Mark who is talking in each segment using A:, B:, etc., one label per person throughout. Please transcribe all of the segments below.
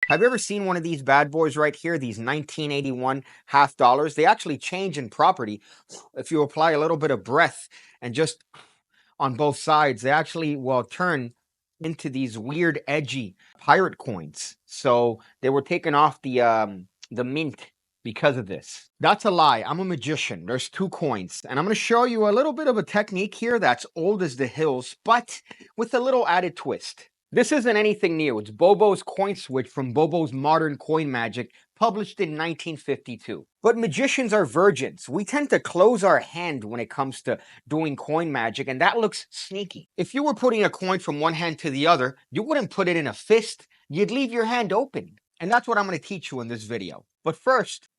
A: Have you ever seen one of these bad boys right here? These 1981 half dollars? They actually change in property if you apply a little bit of breath and just on both sides. They actually will turn into these weird, edgy pirate coins. So they were taken off the mint because of this. That's a lie. I'm a magician. There's two coins, and I'm going to show you a little bit of a technique here that's old as the hills, but with a little added twist. This isn't anything new. It's Bobo's coin switch from Bobo's Modern Coin Magic, published in 1952. But magicians are virgins. We tend to close our hand when it comes to doing coin magic, and that looks sneaky. If you were putting a coin from one hand to the other, you wouldn't put it in a fist. You'd leave your hand open. And that's what I'm going to teach you in this video. But first,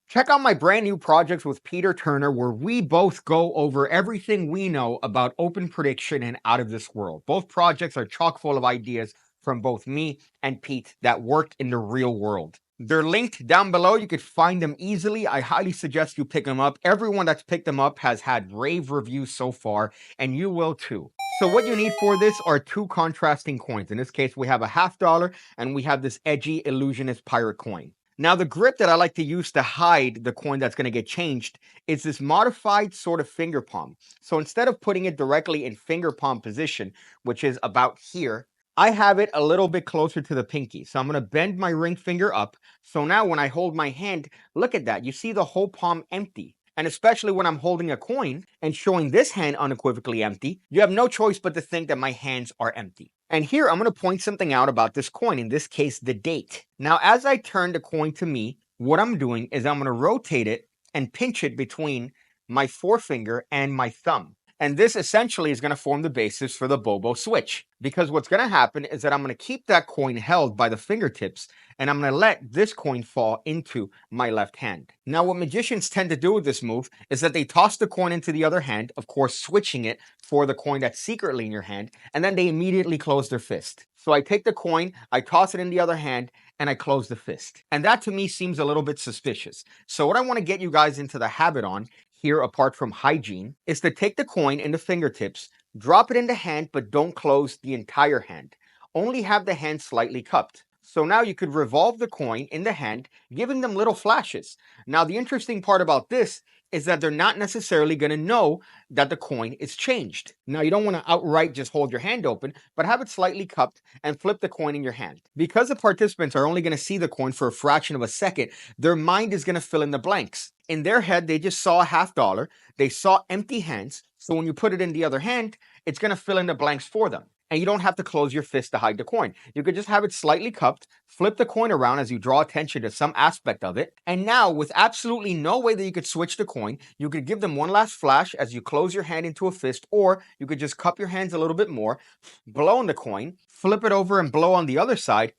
A: check out my brand new projects with Peter Turner, where we both go over everything we know about open prediction and out of this world. Both projects are chock full of ideas from both me and Pete that worked in the real world. They're linked down below. You could find them easily. I highly suggest you pick them up. Everyone that's picked them up has had rave reviews so far, and you will too. So what you need for this are two contrasting coins. In this case, we have a $50 and we have this edgy illusionist pirate coin. Now, the grip that I like to use to hide the coin that's going to get changed is this modified sort of finger palm. So instead of putting it directly in finger palm position, which is about here, I have it a little bit closer to the pinky. So I'm going to bend my ring finger up. So now when I hold my hand, look at that. You see the whole palm empty. And especially when I'm holding a coin and showing this hand unequivocally empty, you have no choice but to think that my hands are empty. And here I'm going to point something out about this coin, in this case, the date. Now, as I turn the coin to me, what I'm doing is I'm going to rotate it and pinch it between my forefinger and my thumb. And this essentially is going to form the basis for the Bobo switch. Because what's going to happen is that I'm going to keep that coin held by the fingertips, and I'm going to let this coin fall into my left hand. Now, what magicians tend to do with this move is that they toss the coin into the other hand, of course, switching it for the coin that's secretly in your hand, and then they immediately close their fist. So I take the coin, I toss it in the other hand, and I close the fist. And that to me seems a little bit suspicious. So what I want to get you guys into the habit on here, apart from hygiene, is to take the coin in the fingertips, drop it in the hand, but don't close the entire hand. Only have the hand slightly cupped. So now you could revolve the coin in the hand, giving them little flashes. Now, the interesting part about this is that they're not necessarily going to know that the coin is changed. Now, you don't want to outright just hold your hand open, but have it slightly cupped and flip the coin in your hand. Because the participants are only going to see the coin for a fraction of a second, their mind is going to fill in the blanks. In their head, they just saw a $50. They saw empty hands. So when you put it in the other hand, it's going to fill in the blanks for them. And you don't have to close your fist to hide the coin. You could just have it slightly cupped, flip the coin around as you draw attention to some aspect of it. And now, with absolutely no way that you could switch the coin, you could give them one last flash as you close your hand into a fist, or you could just cup your hands a little bit more, blow on the coin, flip it over and blow on the other side,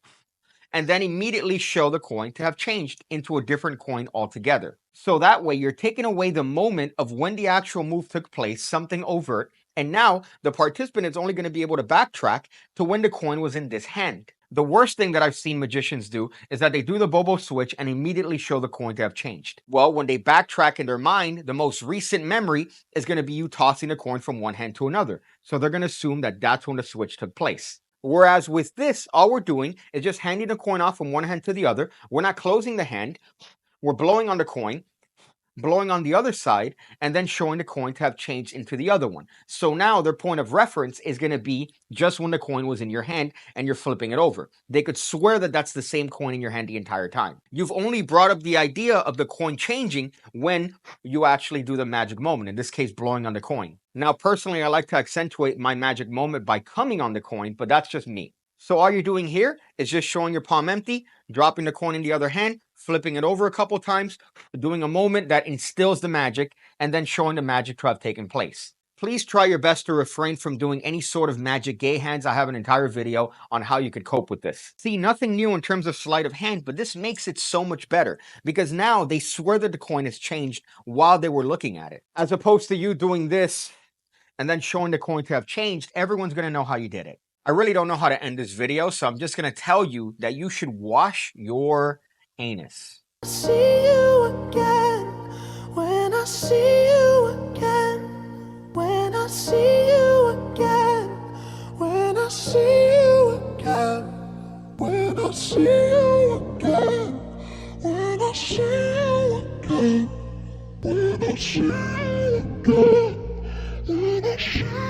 A: and then immediately show the coin to have changed into a different coin altogether. So that way, you're taking away the moment of when the actual move took place, something overt, and now the participant is only going to be able to backtrack to when the coin was in this hand. The worst thing that I've seen magicians do is that they do the Bobo switch and immediately show the coin to have changed. Well, when they backtrack in their mind, the most recent memory is going to be you tossing the coin from one hand to another. So they're going to assume that that's when the switch took place. Whereas with this, all we're doing is just handing the coin off from one hand to the other. We're not closing the hand. We're blowing on the coin, blowing on the other side, and then showing the coin to have changed into the other one. So now their point of reference is going to be just when the coin was in your hand and you're flipping it over. They could swear that that's the same coin in your hand the entire time. You've only brought up the idea of the coin changing when you actually do the magic moment, in this case, blowing on the coin. Now, personally, I like to accentuate my magic moment by coming on the coin, but that's just me. So all you're doing here is just showing your palm empty, dropping the coin in the other hand, flipping it over a couple times, doing a moment that instills the magic, and then showing the magic to have taken place. Please try your best to refrain from doing any sort of magic gay hands. I have an entire video on how you could cope with this. See, nothing new in terms of sleight of hand, but this makes it so much better because now they swear that the coin has changed while they were looking at it. As opposed to you doing this and then showing the coin to have changed, everyone's going to know how you did it. I really don't know how to end this video, so I'm just going to tell you that you should wash your anus.
B: See you again when I see you again when I see you again, when I see you again, when I see you again, when I see you again, when I see you again, when I see